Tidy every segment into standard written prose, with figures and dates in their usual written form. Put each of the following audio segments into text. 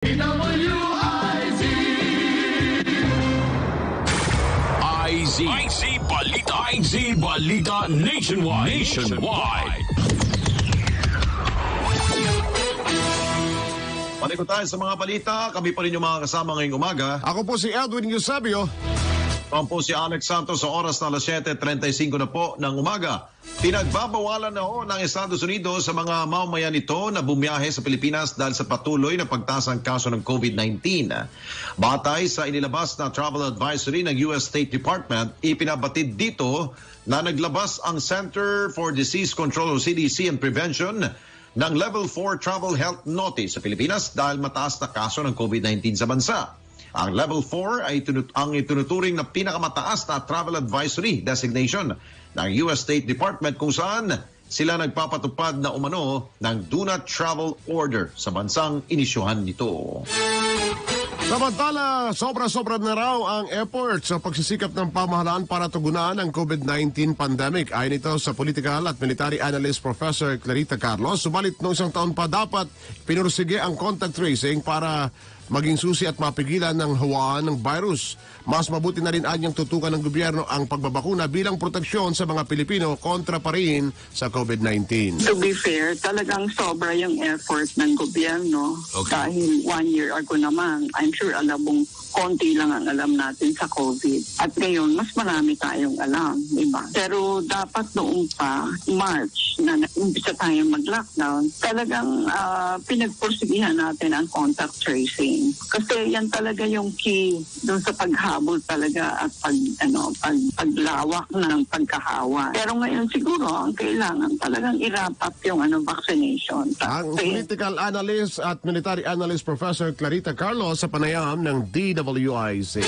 IZ Balita. IZ Balita Nationwide. Balik tayo sa mga balita. Kami pa rin yung mga kasama ngayong umaga. Ako po si Edwin Eusebio. Ako po si Alex Santos sa oras na alas 7:35 na po ng umaga. Pinagbabawalan na ho ng Estados Unidos sa mga mamamayan nito na bumiyahe sa Pilipinas dahil sa patuloy na pagtaas ng kaso ng COVID-19. Batay sa inilabas na travel advisory ng US State Department, ipinabatid dito na naglabas ang Center for Disease Control o CDC and Prevention ng Level 4 Travel Health Notice sa Pilipinas dahil mataas na kaso ng COVID-19 sa bansa. Ang Level 4 ay ang itinuturing na pinakamataas na travel advisory designation ng US State Department kung saan sila nagpapatupad na umano ng Do Not Travel Order sa bansang inisyuhan nito. Samantala, sobra-sobra na raw ang effort sa pagsisikap ng pamahalaan para tugunan ang COVID-19 pandemic. Ayon ito sa political at military analyst Professor Clarita Carlos, subalit noong isang taon pa dapat pinursige ang contact tracing para maging susi at mapigilan ng hawaan ng virus. Mas mabuti na rin anyang tutukan ng gobyerno ang pagbabakuna bilang proteksyon sa mga Pilipino kontra pa rin sa COVID-19. To be fair, talagang sobra yung effort ng gobyerno. Okay. Dahil 1 year ago naman, I'm sure alabong konti lang ang alam natin sa COVID. At ngayon, mas marami tayong alam, di ba? Pero dapat noong pa, March, na umpisa tayong mag-lockdown, talagang pinagpursigihan natin ang contact tracing. Kasi yan talaga yung key doon sa paghabol talaga at paglawak ng pagkahawa. Pero ngayon siguro, ang kailangan talagang i-wrap up yung vaccination. Ang political analyst at military analyst Professor Clarita Carlos sa panayam ng DWIC.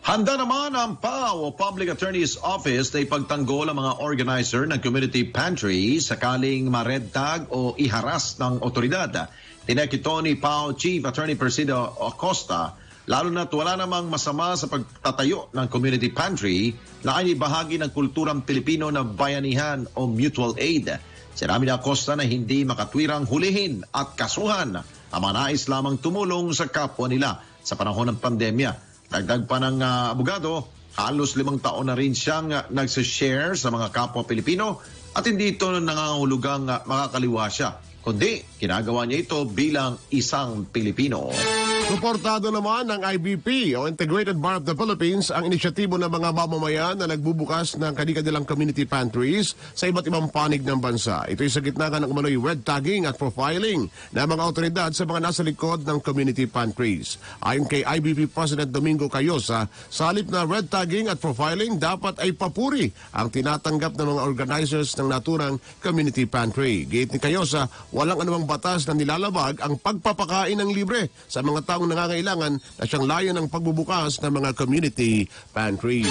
Handa naman ang PAO o Public Attorney's Office na ipagtanggol ang mga organizer ng community pantry sakaling ma-red tag o iharas ng otoridad. Tinek ito ni PAO Chief Attorney Presidio Acosta, lalo na't wala namang masama sa pagtatayo ng community pantry na ay bahagi ng kulturang Pilipino na bayanihan o mutual aid. Sinabi ni Acosta na hindi makatwirang hulihin at kasuhan ang mga nais lamang tumulong sa kapwa nila sa panahon ng pandemya. Dagdag pa ng abogado, halos 5 taon na rin siyang nagsishare sa mga kapwa Pilipino at hindi ito nangangahulugang makakaliwa siya, kundi ginagawa niya ito bilang isang Pilipino. Suportado naman ng IBP o Integrated Bar of the Philippines ang inisyatibo ng mga mamamayan na nagbubukas ng kanilang community pantries sa iba't ibang panig ng bansa. Ito'y sa gitna ng umano'y red tagging at profiling ng mga otoridad sa mga nasa likod ng community pantries. Ayon kay IBP President Domingo Cayosa, sa halip na red tagging at profiling, dapat ay papuri ang tinatanggap ng mga organizers ng naturang community pantry. Gate ni Cayosa, walang anumang batas na nilalabag ang pagpapakain ng libre sa mga taong nangangailangan na siyang layon ng pagbubukas ng mga community pantries.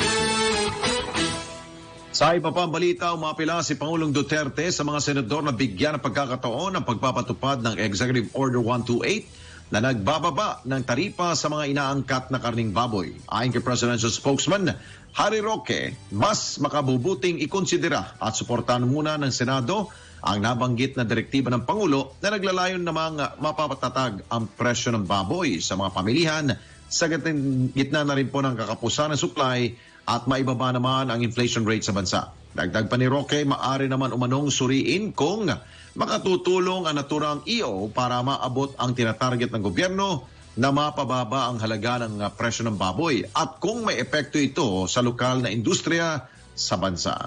Sa iba pang balita, umapila si Pangulong Duterte sa mga senador na bigyan ng pagkakataon ng pagpapatupad ng Executive Order 128 na nagbababa ng taripa sa mga inaangkat na karning baboy. Ayon kay Presidential Spokesman Harry Roque, mas makabubuting ikonsidera at suportahan muna ng Senado ang nabanggit na direktiba ng Pangulo na naglalayon namang mapapatatag ang presyo ng baboy sa mga pamilihan sa gitna na rin po ng kakapusan ng supply at maibaba naman ang inflation rate sa bansa. Dagdag pa ni Roque, maaari naman umanong suriin kung makatutulong ang naturang EO para maabot ang tinatarget ng gobyerno na mapababa ang halaga ng presyo ng baboy at kung may epekto ito sa lokal na industriya sa bansa.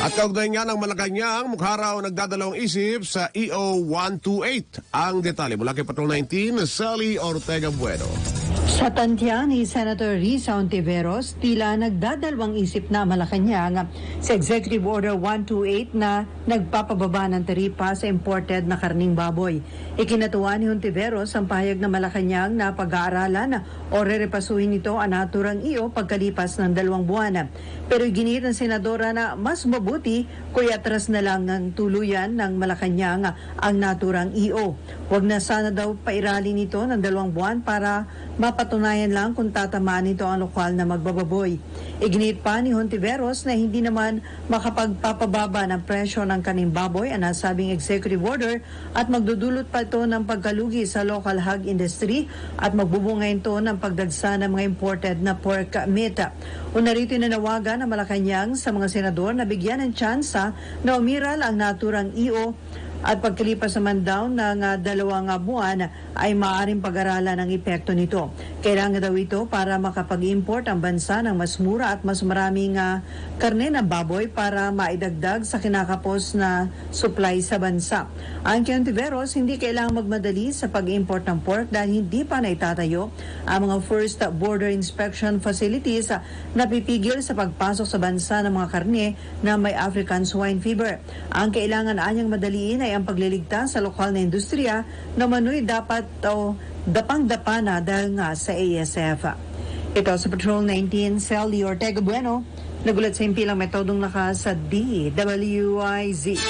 At kaugnay nga ng Malacanang, mukha raw nagdadalawang isip sa EO 128. Ang detalye mula kay Patrol 19, Sally Ortega Bueno. Sa tantya ni Senator Risa Ontiveros, tila nagdadalawang isip na Malacanang sa Executive Order 128 na nagpapababa ng taripa sa imported na karning baboy. Ikinatuwa ni Ontiveros ang pahayag na Malacanang na pag-aaralan o rerepasuhin nito ang naturang EO pagkalipas ng 2 buwan. Pero ginit ng senadora na mas mabuti kung iatras na lang ng tuluyan ng Malacanang ang naturang EO. Huwag na sana daw pairali nito ng 2 buwan para mapatunayan lang kung tatamaan nito ang lokal na magbababoy. Iginit pa ni Hontiveros na hindi naman makapagpapababa ng presyo ng kaning baboy ang nasabing executive order at magdudulot pa ito ng pagkalugi sa local hog industry at magbubunga ito ng pagdagsa ng mga imported na pork meat. Una rito nanawagan ng Malacanang sa mga senador na bigyan ng tsansa na umiral ang naturang EO at pagkalipas naman daw ng 2 buwan ay maaaring pag-aralan ang epekto nito. Kailangan daw ito para makapag-import ang bansa ng mas mura at mas maraming karne ng baboy para maidagdag sa kinakapos na supply sa bansa. Ang Hontiveros, hindi kailangang magmadali sa pag-import ng pork dahil hindi pa naitatayo ang mga first border inspection facilities na pipigil sa pagpasok sa bansa ng mga karne na may African swine fever. Ang kailangan anyang madaliin ay ang pagliligtas sa lokal na industriya na manoy dapat dapang-dapa na dahil nga sa ASF. Ito sa Patrol 19, Sally Ortega Bueno, nagulat sa impilang metodong lakas sa DWIZ.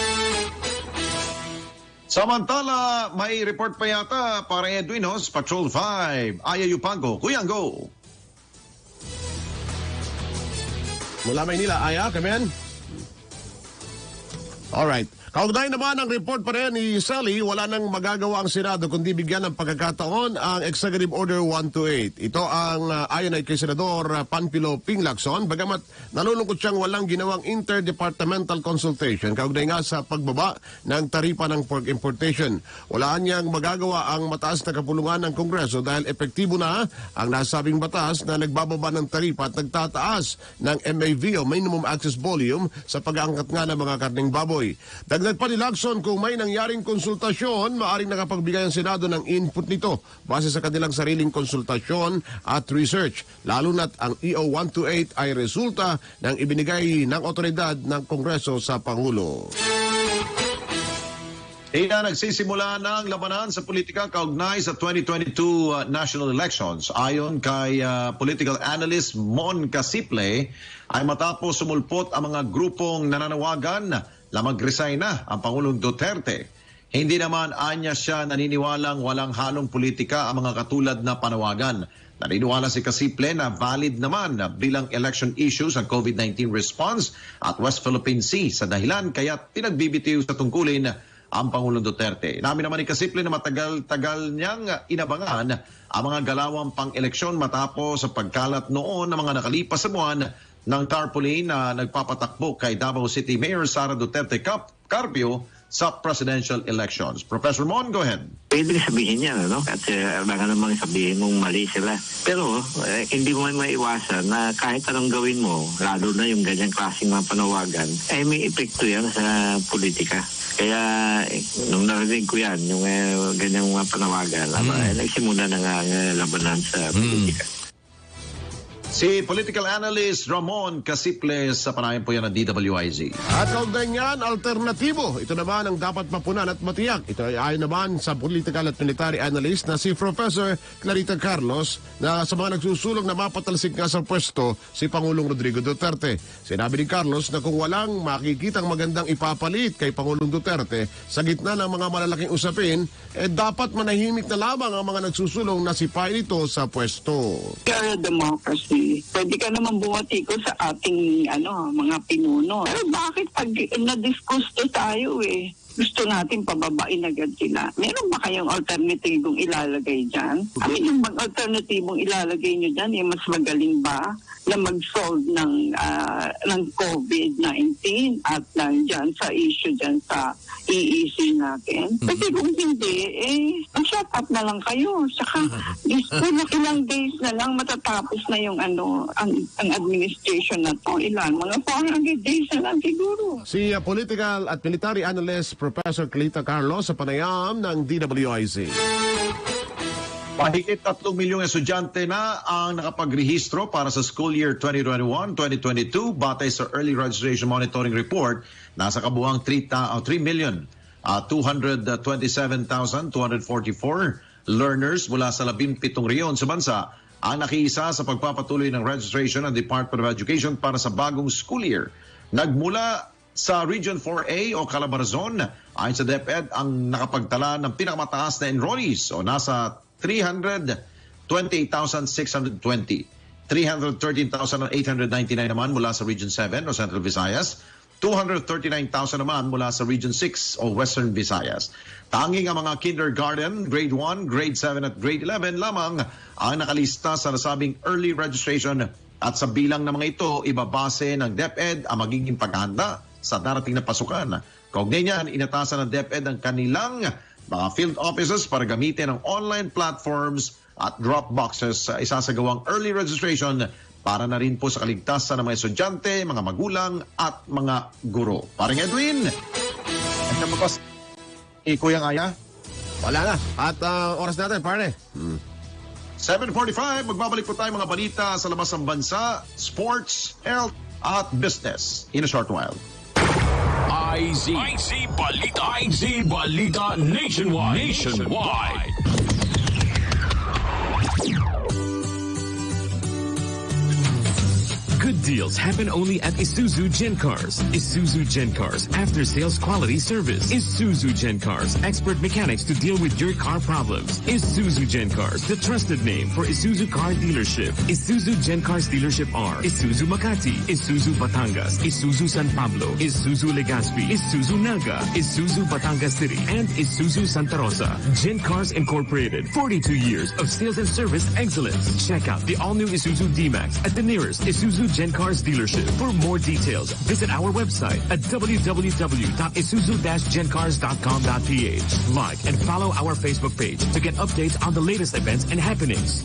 Samantala, may report pa yata para Edwin Hos, Patrol 5. Aya Yupango, Kuyang Go. Mula Maynila, Aya, come in. Alright. Kaugnay naman ang report pa rin ni Sally, wala nang magagawa ang Senado kundi bigyan ng pagkakataon ang Executive Order 128. Ito ang ayon ay kay Senador Panfilo Pinglacson, bagamat nalulungkot siyang walang ginawang interdepartmental consultation kaugnay nga sa pagbaba ng taripa ng pork importation. Wala niyang magagawa ang mataas na kapulungan ng Kongreso dahil epektibo na ang nasabing batas na nagbababa ng taripa at nagtataas ng MAV o Minimum Access Volume sa pag-aangkat nga ng mga karneng baboy. Dagdag pa ni Lacson, kung may nangyaring konsultasyon, maaring nakapagbigay ang Senado ng input nito base sa kanilang sariling konsultasyon at research, lalo na't ang EO 128 ay resulta ng ibinigay ng otoridad ng Kongreso sa Pangulo. Nagsisimula ng labanan sa politika kaugnay sa 2022 national elections. Ayon kay political analyst Mon Casiple, ay matapos sumulpot ang mga grupong nananawagan na mag-resign na ang Pangulong Duterte. Hindi naman anya siya naniniwalang walang halong politika ang mga katulad na panawagan. Naniniwala si Casiple na valid naman bilang election issues ang COVID-19 response at West Philippine Sea sa dahilan kaya pinagbibitiw sa tungkulin ang Pangulong Duterte. Inamin naman ni Casiple na matagal-tagal niyang inabangan ang mga galawang pang-eleksyon matapos sa pagkalat noon ng mga nakalipas sa buwan ng tarpaulin na nagpapatakbo kay Davao City Mayor Sara Duterte Carpio sa presidential elections. Professor Mon, go ahead. Pwede sabihin yan, ano? At baka namang sabihin mong mali sila. Pero hindi mo maiwasan na kahit anong gawin mo, lalo na yung ganyang klaseng mga panawagan, ay may epekto yan sa politika. Kaya nung narinig ko yan, yung ganyang mga panawagan, nagsimula na nga labanan sa politika. Si political analyst Ramon Casiple sa panayan po yan ng DWIZ. At kaugnay niyan, alternatibo. Ito naman ang dapat mapunan at matiyak. Ito ay ayon naman sa political at military analyst na si Professor Clarita Carlos na sa mga nagsusulong na mapatalsik nga sa pwesto si Pangulong Rodrigo Duterte. Sinabi ni Carlos na kung walang makikitang magandang ipapalit kay Pangulong Duterte sa gitna ng mga malalaking usapin, dapat manahimik na lamang ang mga nagsusulong na sipain ito sa pwesto. Kaya democracy, pwede ka naman bumatiko sa ating mga pinuno. Pero bakit pag na-discuss to tayo gusto natin pababain agad sila? Meron ba kayong alternatibong ilalagay dyan? Yung alternatibong ilalagay nyo dyan, mas magaling ba na mag-solve ng COVID-19 at dyan sa issue dyan sa EEC natin? Kasi kung hindi, shut up na lang kayo. Saka, ilang days na lang matatapos na yung ang administration na to. Mga 400 days na lang siguro. Si political at military analyst Professor Clarita Carlos sa panayam ng DWIZ. Mahigit 3 milyong estudyante na ang nakapagrehistro para sa school year 2021-2022 batay sa Early Registration Monitoring Report. Nasa kabuang 3,227,244 learners mula sa 17 reyon sa bansa ang nakiisa sa pagpapatuloy ng registration ng Department of Education para sa bagong school year. Nagmula sa Region 4A o Calabarzon, ayon sa DepEd, ang nakapagtala ng pinakamataas na enrollees o nasa 300,000 28,620. 313,899 naman mula sa Region 7 o Central Visayas. 239,000 naman mula sa Region 6 o Western Visayas. Tanging ang mga kindergarten, grade 1, grade 7 at grade 11 lamang ang nakalista sa nasabing early registration at sa bilang ng mga ito, ibabase ng DepEd ang magiging paghahanda sa darating na pasukan. Kaugnay niyan, inatasan ng DepEd ang kanilang mga field offices para gamitin ang online platforms at drop boxes sa isasagawang early registration para na rin po sa kaligtasan ng mga estudyante, mga magulang at mga guro. Parang Edwin! At kapag Kuya Aya, wala na. At oras natin, pare. 7:45, magbabalik po tayo mga balita sa labas ng bansa, sports, health at business in a short while. IZ Balita. IZ Balita Nationwide. Good deals happen only at Isuzu Gencars. Isuzu Gencars, after sales quality service. Isuzu Gencars, expert mechanics to deal with your car problems. Isuzu Gencars, the trusted name for Isuzu car dealership. Isuzu Gencars dealership are Isuzu Makati, Isuzu Batangas, Isuzu San Pablo, Isuzu Legazpi, Isuzu Naga, Isuzu Batangas City, and Isuzu Santa Rosa. Gencars Incorporated, 42 years of sales and service excellence. Check out the all-new Isuzu D-Max at the nearest Isuzu Gencars dealership. For more details, visit our website at www.isuzu-gencars.com.ph. Like and follow our Facebook page to get updates on the latest events and happenings.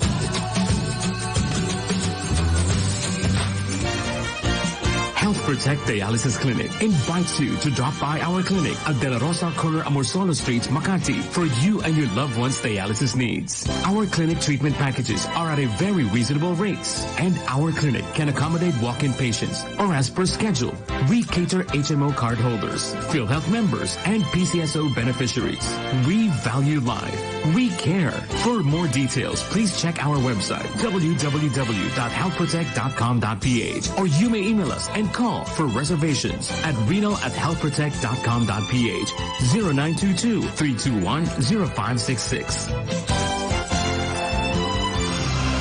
Health Protect Dialysis Clinic invites you to drop by our clinic at De La Rosa Corner Amorsolo Street, Makati for you and your loved one's dialysis needs. Our clinic treatment packages are at a very reasonable rates, and our clinic can accommodate walk-in patients or as per schedule. We cater HMO card holders, PhilHealth members, and PCSO beneficiaries. We value life. We care. For more details, please check our website www.healthprotect.com.ph or you may email us and call for reservations at renal@healthprotect.com.ph 0922-321-0566.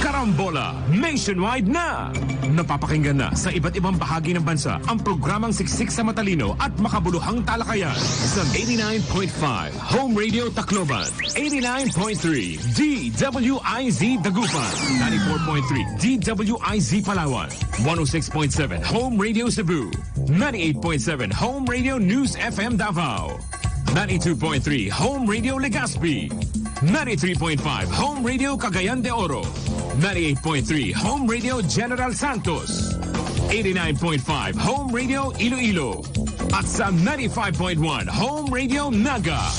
Karambola nationwide na! Napapakinggan na sa iba't ibang bahagi ng bansa ang programang siksik sa matalino at makabuluhang talakayan sa 89.5 Home Radio Tacloban, 89.3 DWIZ Dagupan, 94.3 DWIZ Palawan, 106.7 Home Radio Cebu, 98.7 Home Radio News FM Davao, 92.3 Home Radio Legazpi, 93.5 Home Radio Cagayan de Oro, 98.3 Home Radio General Santos, 89.5 Home Radio Iloilo, at sa 95.1 Home Radio Naga.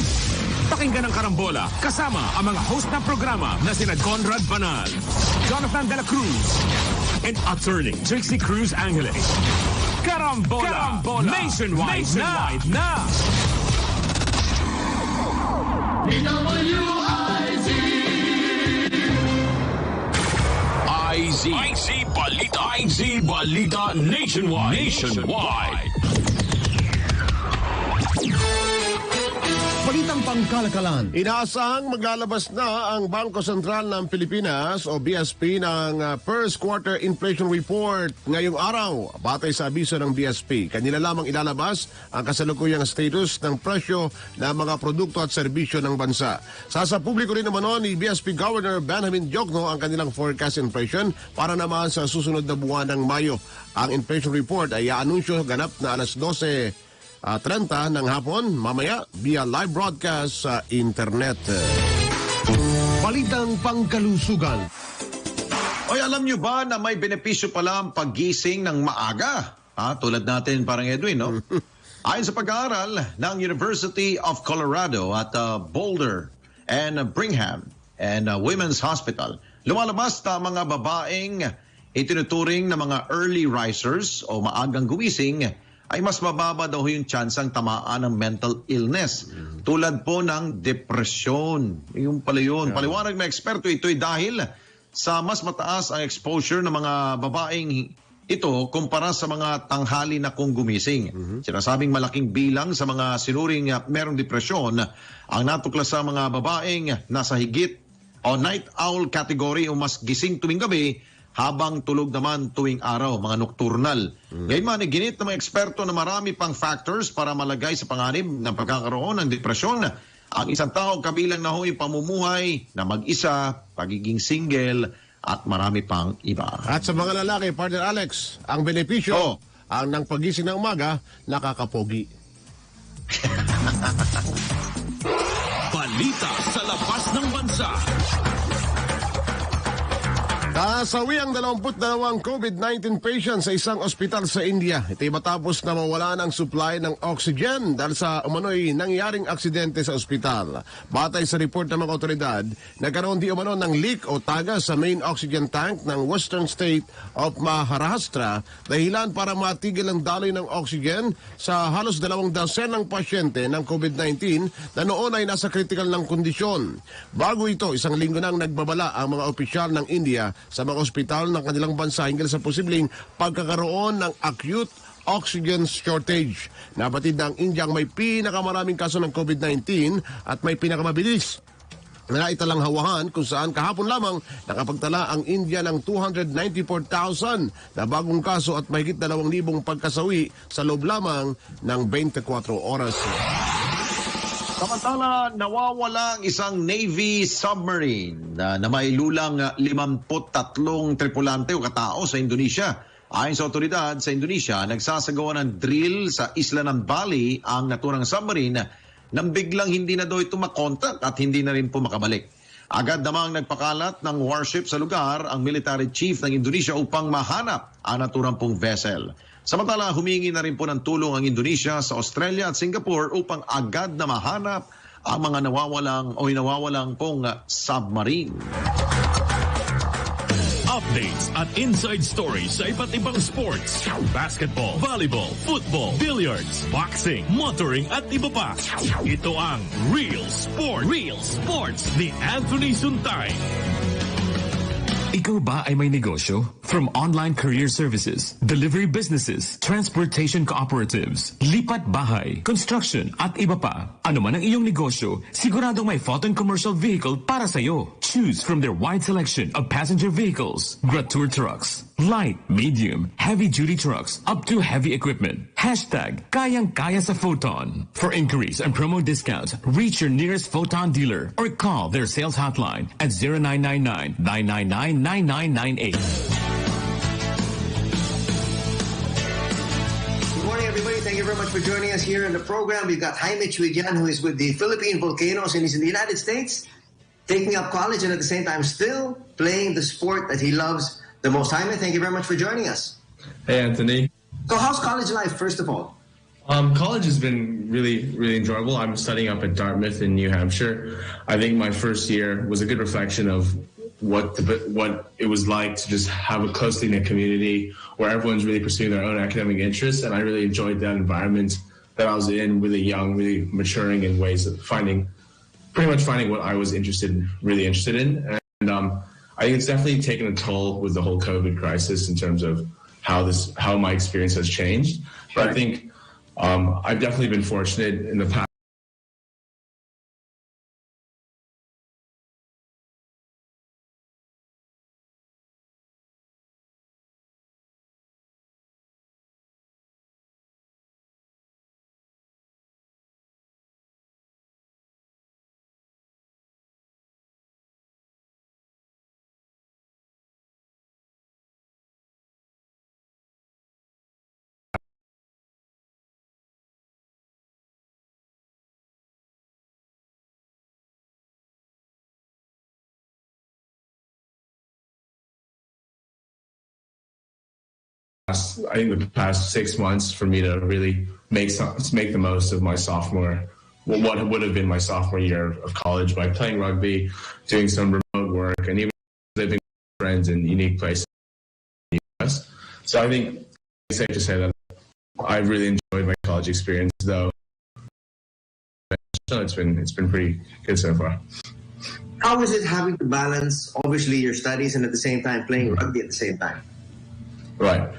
Pakinggan ang Karambola kasama ang mga host ng programa na sina Conrad Banal, Jonathan De La Cruz, and attorney Trixie Cruz Angeles. Karambola nationwide na! IZ Balita Nationwide. Balitang pangkalakalan. Inaasahang maglalabas na ang Bangko Sentral ng Pilipinas o BSP ng first quarter inflation report ngayong araw. Batay sa abiso ng BSP, kanila lamang ilalabas ang kasalukuyang status ng presyo ng mga produkto at serbisyo ng bansa. Sa publiko rin naman ni BSP Governor Benjamin Diokno ang kanilang forecast inflation para naman sa susunod na buwan ng Mayo. Ang inflation report ay i-anunsyo ganap na alas 12:30 ng hapon, mamaya via live broadcast sa internet. Balitang pangkalusugan. Oy, alam nyo ba na may benepisyo pala ang paggising ng maaga? Tulad natin parang Edwin, no? Ayon sa pag-aaral ng University of Colorado at Boulder and Brigham and Women's Hospital, lumalabas na mga babaeng itinuturing na mga early risers o maagang gumising ay mas mababa daw yung tsansang tamaan ng mental illness. Tulad po ng depresyon. Yung pala yun. Paliwanag ng eksperto, ito'y dahil sa mas mataas ang exposure ng mga babaeng ito kumpara sa mga tanghali na kung gumising. Sinasabing malaking bilang sa mga sinuring merong depresyon ang natuklas sa mga babaeng nasa higit o night owl category o mas gising tuwing gabi habang tulog naman tuwing araw, mga nocturnal. Gayman, ginit ng mga eksperto na marami pang factors para malagay sa panganib ng pagkakaroon ng depresyon. Ang isang tao kabilang na ho yung pamumuhay na mag-isa, pagiging single, at marami pang iba. At sa mga lalaki, partner Alex, ang benepisyo ang ng pagising ng umaga, nakakapogi. Balita sa labas ng bansa. Kasawi ang 22 COVID-19 patients sa isang ospital sa India. Ito'y matapos na mawala ng supply ng oxygen dahil sa umano'y nangyaring aksidente sa ospital. Batay sa report ng mga otoridad, nagkaroon di umano ng leak o taga sa main oxygen tank ng Western State of Maharashtra, dahilan para matigil ang daloy ng oxygen sa halos 200 pasyente ng COVID-19 na noon ay nasa critical ng kondisyon. Bago ito, isang linggo nang nagbabala ang mga opisyal ng India sa mga ospital ng kanilang bansa hinggil sa posibleng pagkakaroon ng acute oxygen shortage. Nabatid na ang India ang may pinakamaraming kaso ng COVID-19 at may pinakamabilis na italang hawahan kung saan kahapon lamang nakapagtala ang India ng 294,000 na bagong kaso at mahigit 2,000 pagkasawi sa loob lamang ng 24 oras. Samantala, nawawala ang isang Navy submarine na may lulang 53 tripulante o katao sa Indonesia. Ayon sa otoridad sa Indonesia, nagsasagawa ng drill sa isla ng Bali ang naturang submarine nang biglang hindi na daw ito makontak at hindi na rin po makabalik. Agad namang nagpakalat ng warship sa lugar ang military chief ng Indonesia upang mahanap ang naturang pong vessel. Samantala, humingi na rin po ng tulong ang Indonesia sa Australia at Singapore upang agad na mahanap ang mga nawawalang pong submarine. Updates at inside stories sa iba't ibang sports. Basketball, volleyball, football, billiards, boxing, motoring at iba pa. Ito ang Real Sports ni Anthony Suntay. Ikaw ba ay may negosyo? From online courier services, delivery businesses, transportation cooperatives, lipat bahay, construction at iba pa. Ano man ang iyong negosyo, siguradong may Photon Commercial Vehicle para sa iyo. Choose from their wide selection of passenger vehicles, Gratour trucks, light, medium, heavy-duty trucks, up to heavy equipment. Hashtag kayang-kaya sa Photon. For inquiries and promo discounts, reach your nearest Photon dealer or call their sales hotline at 0999-999-9998. Good morning, everybody. Thank you very much for joining us here in the program. We've got Jaime Chuidian, who is with the Philippine Volcanoes, and he's in the United States, taking up college and at the same time still playing the sport that he loves the most. Jaime, thank you very much for joining us. Hey, Anthony. So how's college life, first of all? College has been really, really enjoyable. I'm studying up at Dartmouth in New Hampshire. I think my first year was a good reflection of what it was like to just have a closely knit community where everyone's really pursuing their own academic interests, and I really enjoyed that environment that I was in, really young, really maturing in ways of finding what I was really interested in. And I think it's definitely taken a toll with the whole COVID crisis in terms of how my experience has changed. But I think I've definitely been fortunate in the past. I think the past 6 months for me to really make the most of my what would have been my sophomore year of college by playing rugby, doing some remote work, and even living with friends in unique places in the US. So I think it's safe to say that I've really enjoyed my college experience, though. So it's been pretty good so far. How is it having to balance, obviously, your studies and at the same time playing rugby at the same time? Right.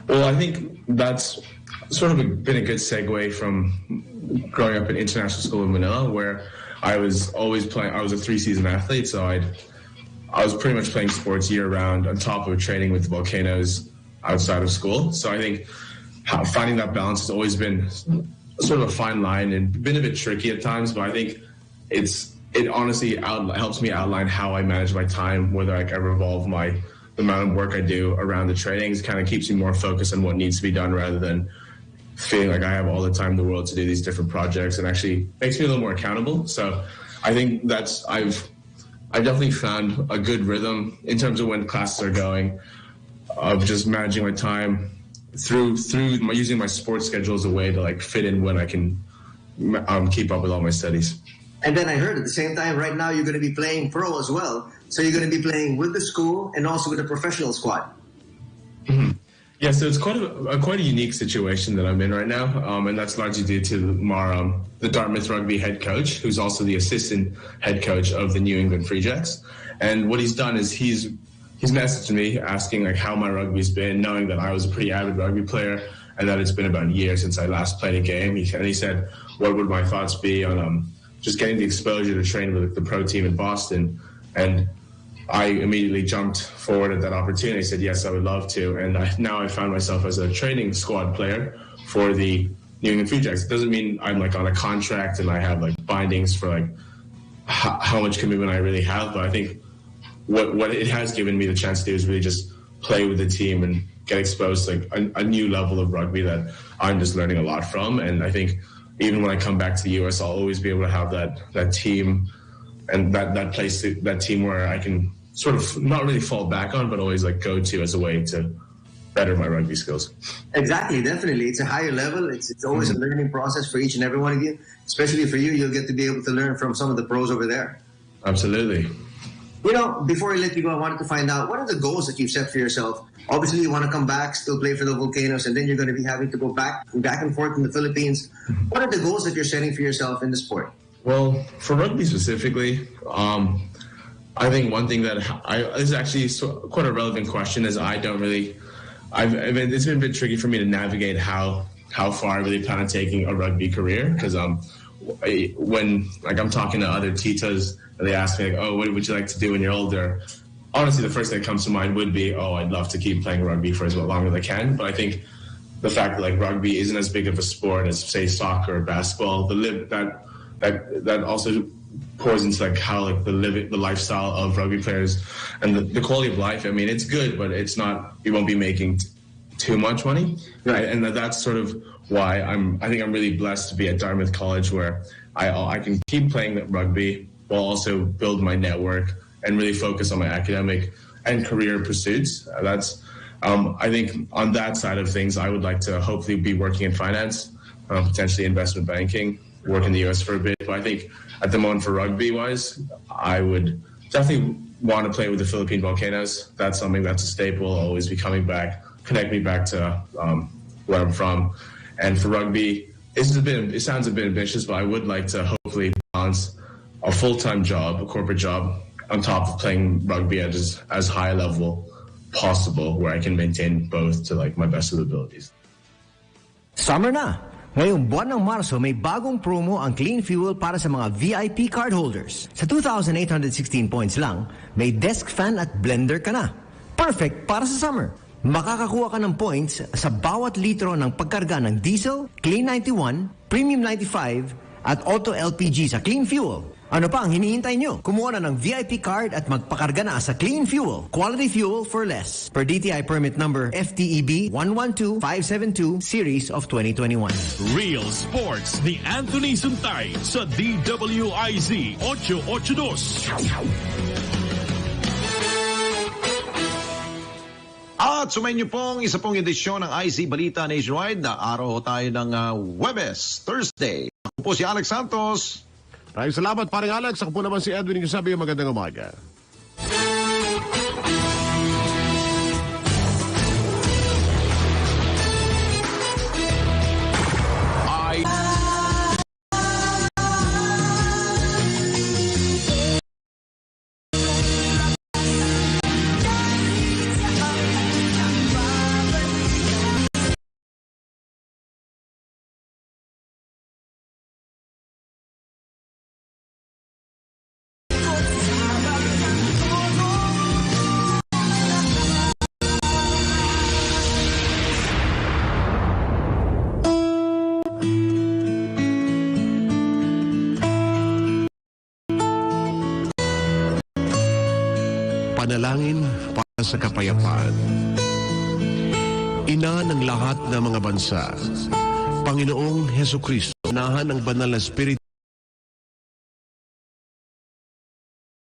Well, I think that's sort of been a good segue from growing up in international school in Manila, where I was always playing. I was a 3-season athlete, so I'd I was pretty much playing sports year round on top of training with the Volcanoes outside of school. So I think finding that balance has always been sort of a fine line and been a bit tricky at times, but I think it honestly helps me outline how I manage my time, whether I can revolve the amount of work I do around the trainings. It kind of keeps me more focused on what needs to be done rather than feeling like I have all the time in the world to do these different projects, and actually makes me a little more accountable. So I think I've definitely found a good rhythm in terms of when classes are going, of just managing my time through using my sports schedule as a way to like fit in when I can keep up with all my studies. And then I heard at the same time, right now you're going to be playing pro as well. So you're going to be playing with the school and also with the professional squad. Mm-hmm. Yeah, so it's quite a unique situation that I'm in right now, and that's largely due to the Dartmouth rugby head coach, who's also the assistant head coach of the New England Free Jacks. And what he's done is he's messaged me asking like how my rugby's been, knowing that I was a pretty avid rugby player and that it's been about a year since I last played a game. He said, what would my thoughts be on just getting the exposure to train with the pro team in Boston? And I immediately jumped forward at that opportunity. I said, yes, I would love to. And now I found myself as a training squad player for the New England Free Jacks. It doesn't mean I'm like on a contract and I have like bindings for like how much commitment I really have. But I think what it has given me the chance to do is really just play with the team and get exposed to like a new level of rugby that I'm just learning a lot from. And I think even when I come back to the US, I'll always be able to have that team and that team where I can sort of not really fall back on, but always like go to as a way to better my rugby skills. Exactly, definitely. It's a higher level. It's always a learning process for each and every one of you. Especially for you, you'll get to be able to learn from some of the pros over there. Absolutely. You know, before I let you go, I wanted to find out, what are the goals that you've set for yourself? Obviously, you want to come back, still play for the Volcanoes, and then you're going to be having to go back and forth in the Philippines. What are the goals that you're setting for yourself in the sport? Well, for rugby specifically, I think one thing that is actually quite a relevant question is it's been a bit tricky for me to navigate how far I really plan on taking a rugby career, because when like I'm talking to other titas and they ask me like, oh, what would you like to do when you're older? Honestly, the first thing that comes to mind would be, oh, I'd love to keep playing rugby for as long as I can. But I think the fact that like rugby isn't as big of a sport as say soccer or basketball, that also pours into like how like the lifestyle of rugby players and the quality of life. I mean, it's good, but it's not. You won't be making too much money, right? And that's sort of why I think I'm really blessed to be at Dartmouth College, where I can keep playing rugby while also build my network and really focus on my academic and career pursuits. That's I think on that side of things, I would like to hopefully be working in finance, potentially investment banking, work in the US for a bit. But I think at the moment for rugby wise, I would definitely want to play with the Philippine Volcanoes. That's something that's a staple. I'll always be coming back, connect me back to where I'm from. And for rugby, it sounds a bit ambitious, but I would like to hopefully balance a full-time job, a corporate job, on top of playing rugby at as high a level possible, where I can maintain both to like my best of abilities. Summer na. Ngayong buwan ng Marso, may bagong promo ang Clean Fuel para sa mga VIP cardholders. Sa 2,816 points lang, may desk fan at blender ka na. Perfect para sa summer. Makakakuha ka ng points sa bawat litro ng pagkarga ng diesel, Clean 91, Premium 95, at Auto LPG sa Clean Fuel. Ano pa ang hinihintay nyo? Kumuha na ng VIP card at magpakarga na sa Clean Fuel. Quality fuel for less. Per DTI permit number FTEB 112572 series of 2021. Real Sports ni Anthony Suntay sa DWIZ 882. At sumayin niyo pong isa pong edisyon ng IC Balita Nationwide na araw tayo ng Huwebes, Thursday. Ako po si Alex Santos. Maraming salamat, paring Alex. Ako po naman si Edwin Nagsasabi, magandang umaga. Panalangin para sa kapayapaan. Ina ng lahat ng mga bansa, Panginoong Hesukristo, unahan ng banal na Espiritu